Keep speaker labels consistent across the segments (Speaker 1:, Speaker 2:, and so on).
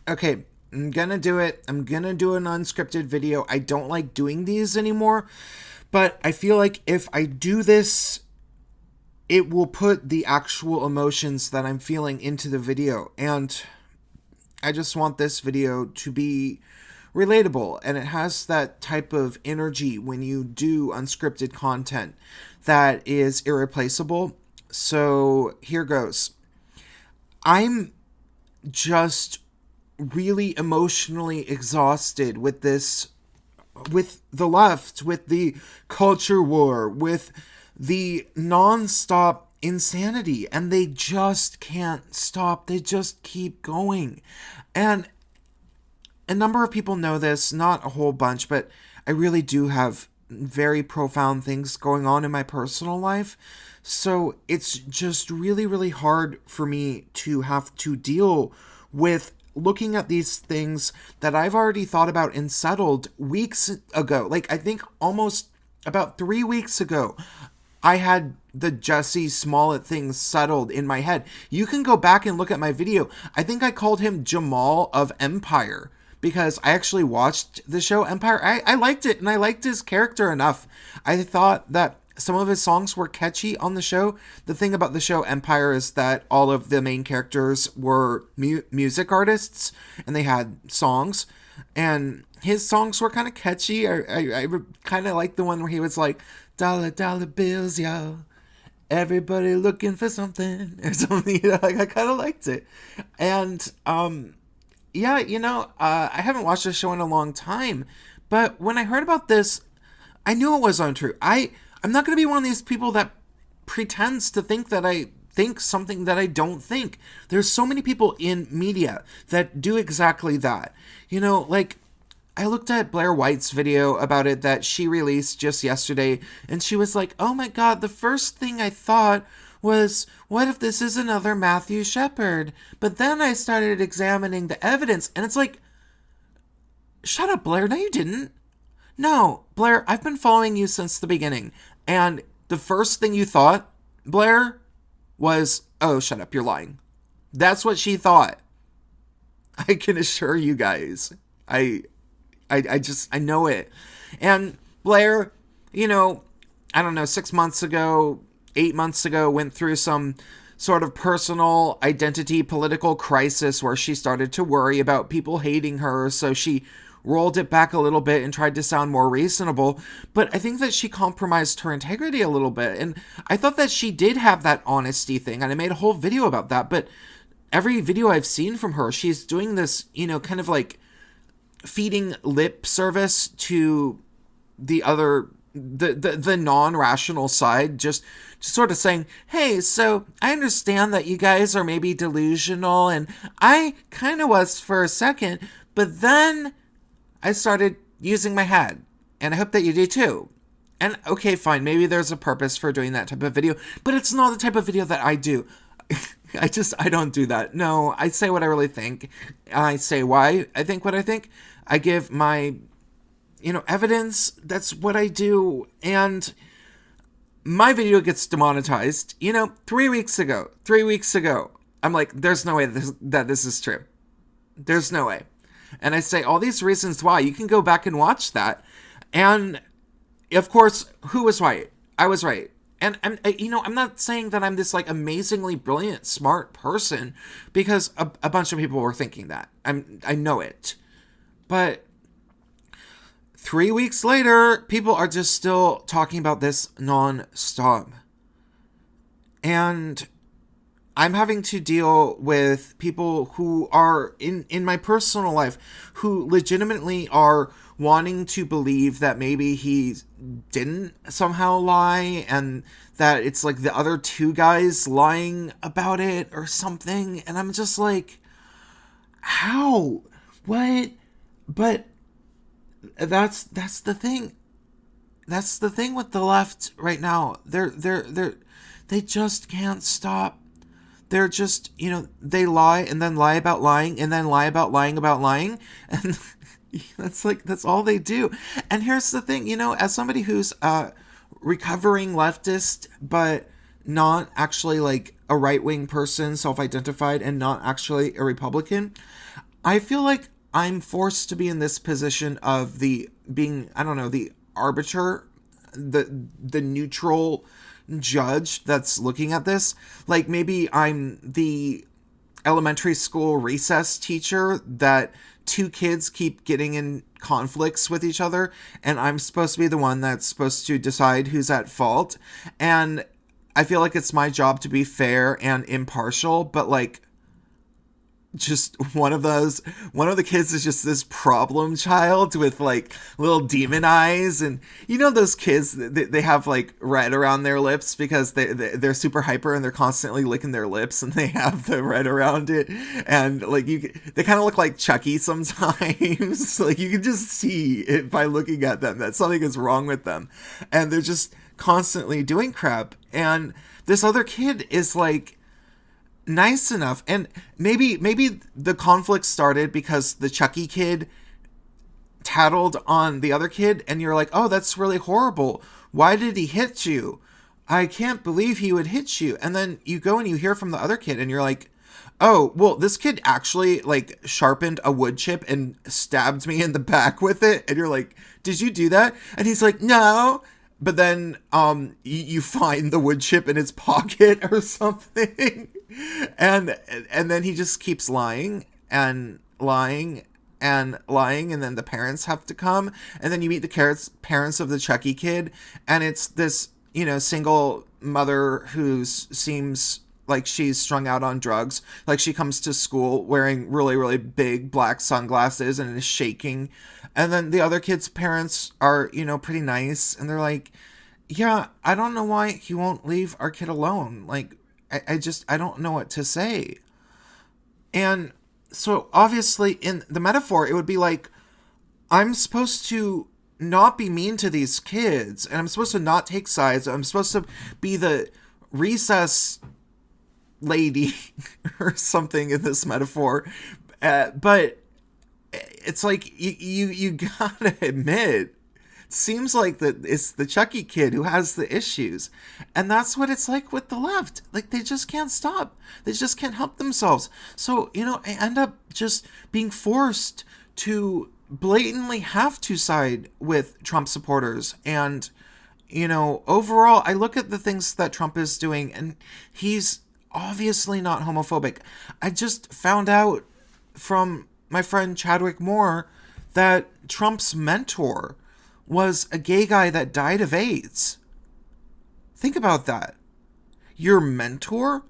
Speaker 1: Okay, I'm gonna do it. I'm gonna do an unscripted video. I don't like doing these anymore, but I feel like if I do this, it will put the actual emotions that I'm feeling into the video. And I just want this video to be relatable, and it has that type of energy when you do unscripted content that is irreplaceable. So here goes. I'm just really emotionally exhausted with this, with the left, with the culture war, with the nonstop insanity, and they just can't stop. They just keep going. And a number of people know this, not a whole bunch, but I really do have very profound things going on in my personal life. So it's just really, really hard for me to have to deal with looking at these things that I've already thought about and settled weeks ago. Like, I think almost about 3 weeks ago, I had the Jussie Smollett thing settled in my head. You can go back and look at my video. I think I called him Jamal of Empire because I actually watched the show Empire. I liked it, and I liked his character enough. I thought that some of his songs were catchy on the show. The thing about the show Empire is that all of the main characters were music artists, and they had songs. And his songs were kind of catchy. I kind of like the one where he was like, dollar, dollar bills, yo. Everybody looking for something or something. Like, I kind of liked it. And, yeah, I haven't watched this show in a long time. But when I heard about this, I knew it was untrue. I'm not going to be one of these people that pretends to think that I think something that I don't think. There's so many people in media that do exactly that. Like, I looked at Blair White's video about it that she released just yesterday, and she was like, oh my god, the first thing I thought was, what if this is another Matthew Shepard? But then I started examining the evidence, and it's like, shut up, Blair. No, you didn't. No, Blair, I've been following you since the beginning, and the first thing you thought, Blair, was, oh, shut up, you're lying. That's what she thought. I can assure you guys. I know it. And Blair, I don't know, 6 months ago, 8 months ago, went through some sort of personal identity political crisis where she started to worry about people hating her, so she rolled it back a little bit and tried to sound more reasonable. But I think that she compromised her integrity a little bit, and I thought that she did have that honesty thing, and I made a whole video about that. But every video I've seen from her, she's doing this, kind of like feeding lip service to the other, the non-rational side, just sort of saying, hey, so I understand that you guys are maybe delusional, and I kind of was for a second, but then I started using my head, and I hope that you do too. And okay, fine, maybe there's a purpose for doing that type of video, but it's not the type of video that I do. I don't do that. No, I say what I really think. I say why I think what I think. I give my, evidence. That's what I do. And my video gets demonetized, 3 weeks ago. I'm like, there's no way that this is true. There's no way. And I say all these reasons why. You can go back and watch that. And, of course, who was right? I was right. And I'm not saying that I'm this like amazingly brilliant, smart person, because a bunch of people were thinking that. I know it. But 3 weeks later, people are just still talking about this non-stop. And I'm having to deal with people who are in my personal life who legitimately are wanting to believe that maybe he didn't somehow lie, and that it's like the other two guys lying about it or something. And I'm just like, how? What? But that's the thing. That's the thing with the left right now. They just can't stop. They're just, they lie and then lie about lying and then lie about lying about lying. And that's all they do. And here's the thing, as somebody who's a recovering leftist, but not actually like a right-wing person, self-identified, and not actually a Republican, I feel like I'm forced to be in this position of the being, I don't know, the arbiter, the neutral judge that's looking at this. Like maybe I'm the elementary school recess teacher that two kids keep getting in conflicts with each other, and I'm supposed to be the one that's supposed to decide who's at fault. And I feel like it's my job to be fair and impartial, but like just one of the kids is just this problem child with like little demon eyes, and you know those kids, they have like red around their lips because they're super hyper and they're constantly licking their lips and they have the red around it, and like they kind of look like Chucky sometimes. Like you can just see it by looking at them that something is wrong with them, and they're just constantly doing crap. And this other kid is like nice enough, and maybe the conflict started because the Chucky kid tattled on the other kid, and you're like, oh, that's really horrible, why did he hit you, I can't believe he would hit you. And then you go and you hear from the other kid and you're like, oh, well, this kid actually like sharpened a wood chip and stabbed me in the back with it. And you're like, did you do that? And he's like, no. But then you find the wood chip in his pocket or something. And then he just keeps lying and lying and lying, and then the parents have to come, and then you meet the parents of the Chucky kid, and it's this, you know, single mother who seems like she's strung out on drugs. Like she comes to school wearing really, really big black sunglasses and is shaking. And then the other kid's parents are, you know, pretty nice. And they're like, yeah, I don't know why he won't leave our kid alone. Like, I don't know what to say. And so obviously in the metaphor, it would be like, I'm supposed to not be mean to these kids, and I'm supposed to not take sides. I'm supposed to be the recess lady or something in this metaphor. But it's like, you gotta admit, it seems like that it's the Chucky kid who has the issues. And that's what it's like with the left. Like, they just can't stop. They just can't help themselves. So, you know, I end up just being forced to blatantly have to side with Trump supporters. And, you know, overall, I look at the things that Trump is doing, and he's obviously not homophobic. I just found out from my friend Chadwick Moore that Trump's mentor was a gay guy that died of AIDS. Think about that. Your mentor,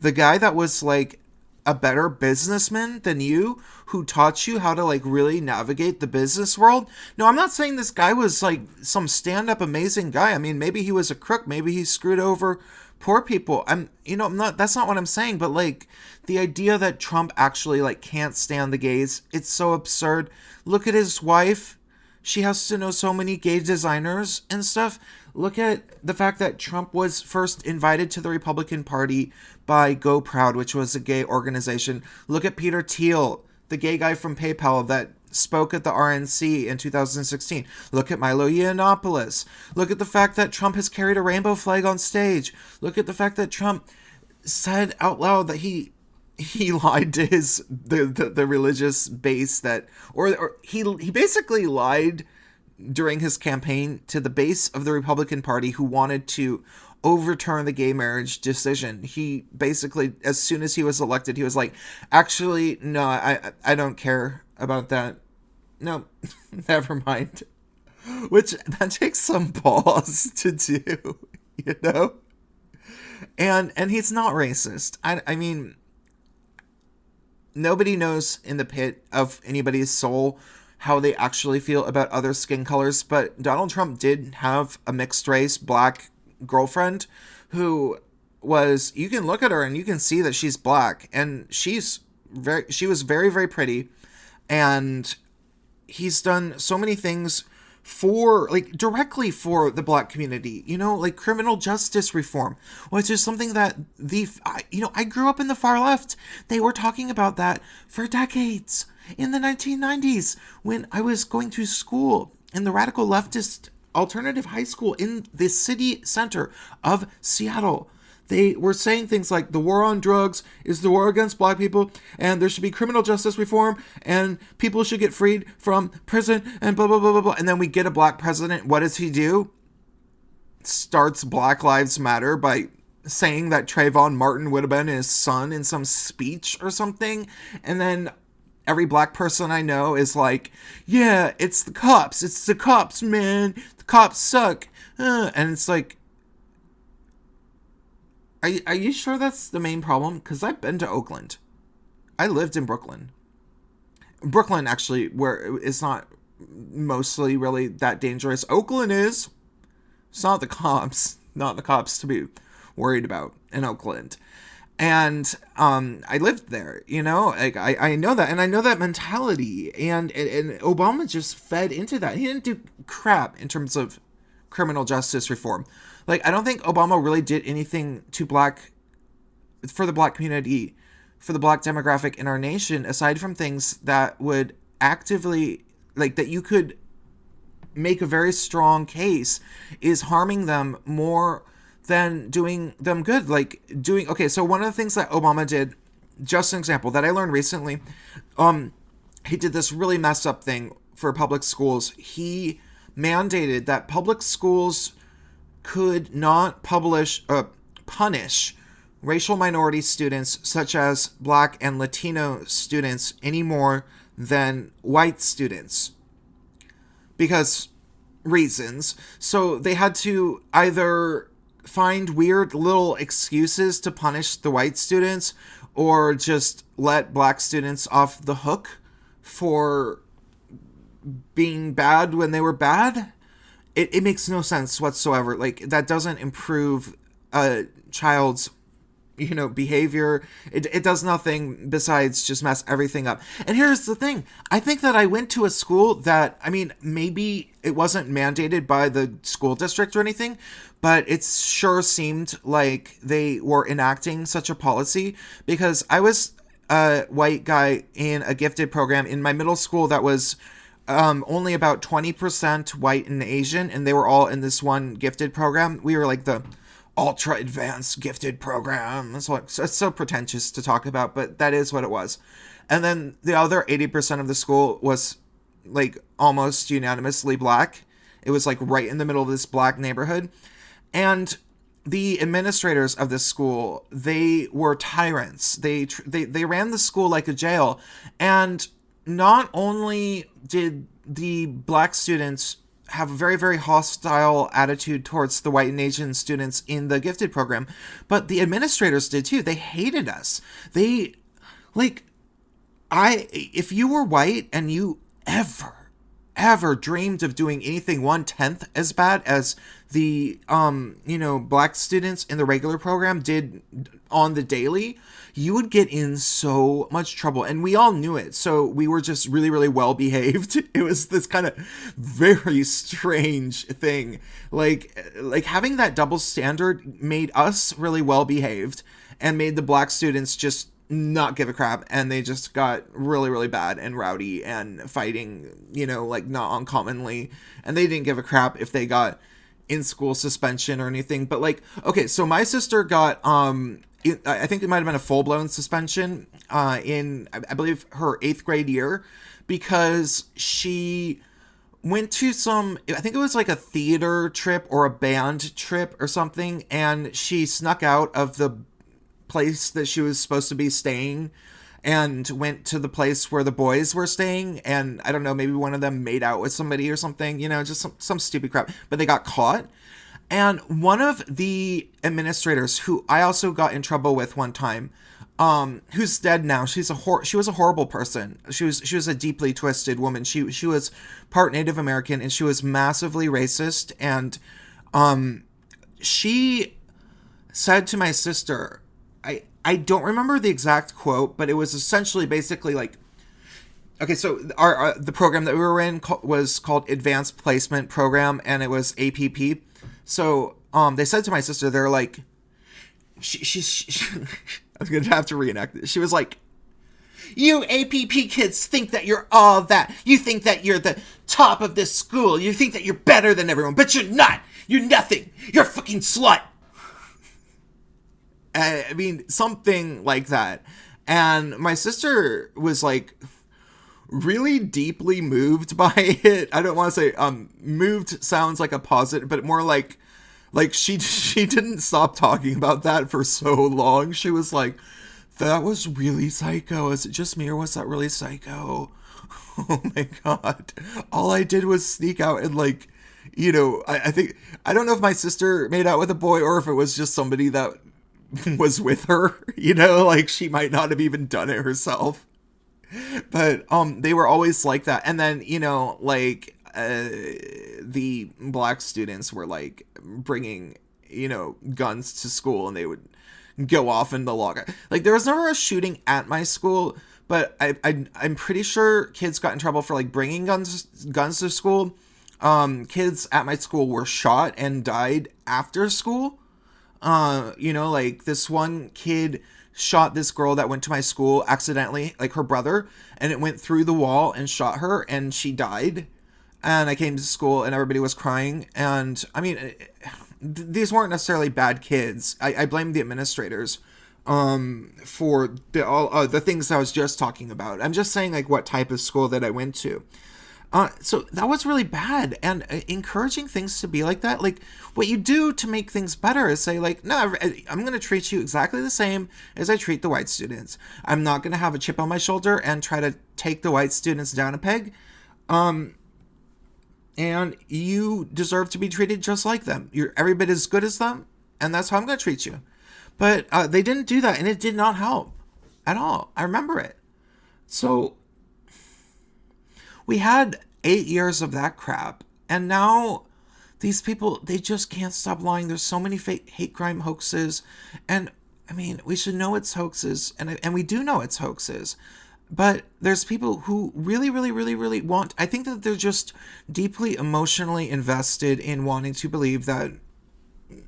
Speaker 1: the guy that was like a better businessman than you, who taught you how to like really navigate the business world. No, I'm not saying this guy was like some stand-up amazing guy. I mean, maybe he was a crook, maybe he screwed over poor people. That's not what I'm saying, but like the idea that Trump actually like can't stand the gays, it's so absurd. Look at his wife. She has to know so many gay designers and stuff. Look at the fact that Trump was first invited to the Republican Party by Go Proud, which was a gay organization. Look at Peter Thiel, the gay guy from PayPal that spoke at the RNC in 2016. Look at Milo Yiannopoulos. Look at the fact that Trump has carried a rainbow flag on stage. Look at the fact that Trump said out loud that he lied to the religious base, that or he basically lied during his campaign to the base of the Republican Party who wanted to overturn the gay marriage decision. He basically, as soon as he was elected, he was like, actually, no, I don't care about that. No, never mind. Which, that takes some balls to do, you know? And he's not racist. I mean, nobody knows in the pit of anybody's soul how they actually feel about other skin colors, but Donald Trump did have a mixed race black girlfriend who was, you can look at her and you can see that she's black, and she was very, very pretty, and he's done so many things for, like, directly for the black community, you know, like criminal justice reform, which is something that I grew up in the far left. They were talking about that for decades in the 1990s when I was going to school in the radical leftist alternative high school in the city center of Seattle. they were saying things like the war on drugs is the war against black people, and there should be criminal justice reform, and people should get freed from prison, and blah, blah, blah, blah, blah. And then we get a black president. What does he do? Starts Black Lives Matter by saying that Trayvon Martin would have been his son in some speech or something. And then every black person I know is like, yeah, it's the cops. It's the cops, man. The cops suck. And it's like, are you sure that's the main problem? Because I've been to Oakland. I lived in Brooklyn. Brooklyn, actually, where it's not mostly really that dangerous. Oakland is. It's not the cops. Not the cops to be worried about in Oakland. And I lived there, you know, like I know that, and I know that mentality, and Obama just fed into that. He didn't do crap in terms of criminal justice reform. Like, I don't think Obama really did anything for the black community, for the black demographic in our nation, aside from things that would actively, like, that you could make a very strong case is harming them more than doing them good. Okay, so one of the things that Obama did, just an example that I learned recently, he did this really messed up thing for public schools. He mandated that public schools could not punish racial minority students such as black and Latino students any more than white students, because reasons. So they had to either find weird little excuses to punish the white students, or just let black students off the hook for being bad when they were bad. It makes no sense whatsoever. Like, that doesn't improve a child's, you know, behavior. It does nothing besides just mess everything up. And here's the thing. I think that I went to a school that, I mean, maybe it wasn't mandated by the school district or anything, but it sure seemed like they were enacting such a policy, because I was a white guy in a gifted program in my middle school that was only about 20% white and Asian, and they were all in this one gifted program. We were like the ultra advanced gifted program. It's so pretentious to talk about, but that is what it was. And then the other 80% of the school was like almost unanimously black. It was like right in the middle of this black neighborhood. And the administrators of this school, they were tyrants. They ran the school like a jail. And not only did the black students have a very, very hostile attitude towards the white and Asian students in the gifted program, but the administrators did too. They hated us. If you were white and you ever dreamed of doing anything 1/10 as bad as the, black students in the regular program did on the daily, you would get in so much trouble. And we all knew it. So we were just really, really well behaved. It was this kind of very strange thing. Like having that double standard made us really well behaved and made the black students just not give a crap, and they just got really, really bad and rowdy and fighting, not uncommonly, and they didn't give a crap if they got in-school suspension or anything. But okay, so my sister got I think it might have been a full-blown suspension in, I believe, her 8th grade year, because she went to I think it was like a theater trip or a band trip or something, and she snuck out of the place that she was supposed to be staying and went to the place where the boys were staying, and I don't know, maybe one of them made out with somebody or something, just some stupid crap, but they got caught. And one of the administrators, who I also got in trouble with one time, who's dead now, she was a horrible person. She was a deeply twisted woman. She was part Native American, and she was massively racist, and she said to my sister, I don't remember the exact quote, but it was essentially basically like, okay, so the program that we were in was called Advanced Placement Program, and it was APP. So they said to my sister, they're like, she I was going to have to reenact this. She was like, "You APP kids think that you're all that. You think that you're the top of this school. You think that you're better than everyone, but you're not. You're nothing. You're a fucking slut." I mean, something like that. And my sister was like really deeply moved by it. I don't want to say moved sounds like a positive, but more like she didn't stop talking about that for so long. She was like, that was really psycho. Is it just me or was that really psycho? Oh my god. All I did was sneak out and like, I think, I don't know if my sister made out with a boy or if it was just somebody that was with her, like she might not have even done it herself. But they were always like that. And then, like the black students were like bringing, guns to school, and they would go off in the locker. Like there was never a shooting at my school, but I'm pretty sure kids got in trouble for like bringing guns to school. Kids at my school were shot and died after school. Like this one kid shot this girl that went to my school accidentally, like her brother, and it went through the wall and shot her, and she died. And I came to school and everybody was crying. And I mean, these weren't necessarily bad kids. I blame the administrators for the things I was just talking about. I'm just saying like what type of school that I went to. So that was really bad, and encouraging things to be like that. Like what you do to make things better is say like, no, I'm going to treat you exactly the same as I treat the white students. I'm not going to have a chip on my shoulder and try to take the white students down a peg. And you deserve to be treated just like them. You're every bit as good as them, and that's how I'm going to treat you. But they didn't do that, and it did not help at all. I remember it. So we had 8 years of that crap, and now these people, they just can't stop lying. There's so many fake hate crime hoaxes, and I mean, we should know it's hoaxes, and we do know it's hoaxes, but there's people who really, really, really, really want, I think that they're just deeply emotionally invested in wanting to believe that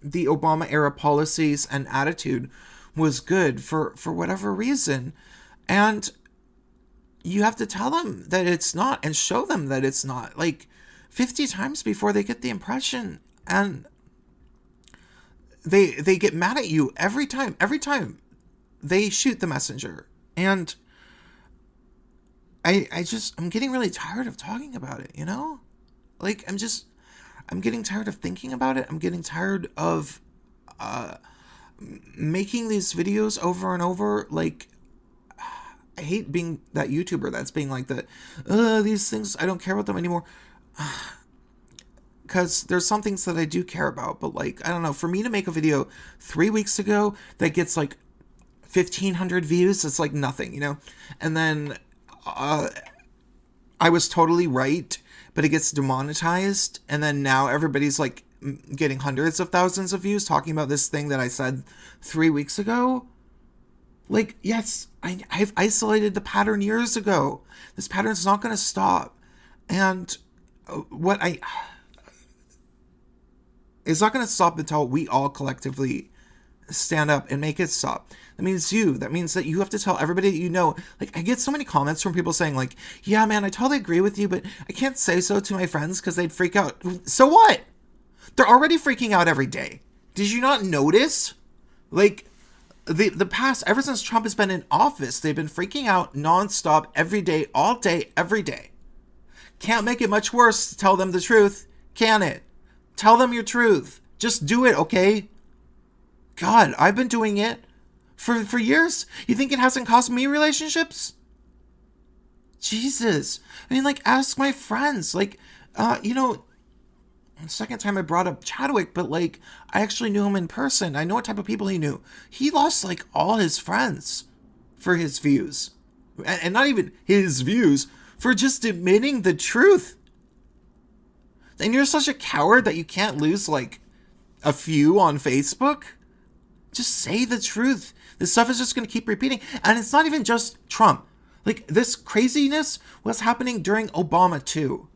Speaker 1: the Obama era policies and attitude was good for whatever reason, and you have to tell them that it's not and show them that it's not, like 50 times before they get the impression, and they get mad at you every time they shoot the messenger. And I'm getting really tired of talking about it, like I'm getting tired of thinking about it. I'm getting tired of making these videos over and over. Like I hate being that YouTuber that's being like that. These things, I don't care about them anymore. Because there's some things that I do care about. But like, I don't know, for me to make a video 3 weeks ago that gets like 1,500 views, it's like nothing, And then I was totally right, but it gets demonetized. And then now everybody's like getting hundreds of thousands of views talking about this thing that I said 3 weeks ago. Like, yes, I've isolated the pattern years ago. This pattern's not going to stop. And it's not going to stop until we all collectively stand up and make it stop. That means you. That means that you have to tell everybody that you know. Like, I get so many comments from people saying, like, yeah, man, I totally agree with you, but I can't say so to my friends because they'd freak out. So what? They're already freaking out every day. Did you not notice? Like, the past, ever since Trump has been in office, they've been freaking out nonstop every day, all day, every day. Can't make it much worse to tell them the truth, can it? Tell them your truth. Just do it, okay? God, I've been doing it for years. You think it hasn't cost me relationships? Jesus. I mean, like, ask my friends. Like, the second time I brought up Chadwick, but like, I actually knew him in person. I know what type of people he knew. He lost like all his friends for his views. And not even his views, for just admitting the truth. And you're such a coward that you can't lose like a few on Facebook. Just say the truth. This stuff is just going to keep repeating. And it's not even just Trump. Like, this craziness was happening during Obama too.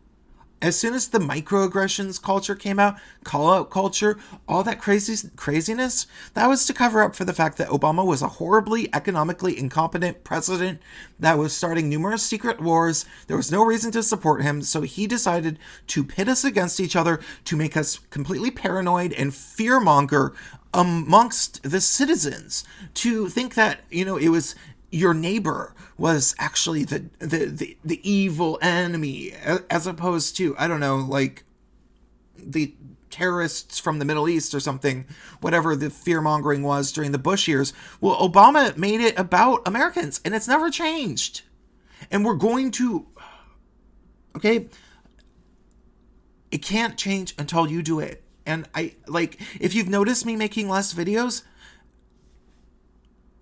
Speaker 1: As soon as the microaggressions culture came out, call-out culture, all that craziness, that was to cover up for the fact that Obama was a horribly economically incompetent president that was starting numerous secret wars. There was no reason to support him, so he decided to pit us against each other to make us completely paranoid and fearmonger amongst the citizens to think that, you know, it was your neighbor was actually the evil enemy, as opposed to, I don't know, like the terrorists from the Middle East or something, whatever the fear-mongering was during the Bush years. Well, Obama made it about Americans, and it's never changed. And we're going to, okay, it can't change until you do it. And I, like, if you've noticed me making less videos,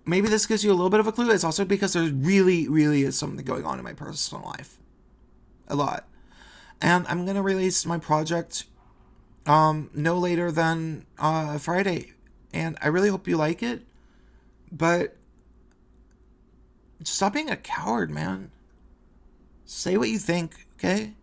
Speaker 1: maybe this gives you a little bit of a clue. It's also because there really, really is something going on in my personal life. A lot. And I'm going to release my project no later than Friday. And I really hope you like it. But stop being a coward, man. Say what you think, okay?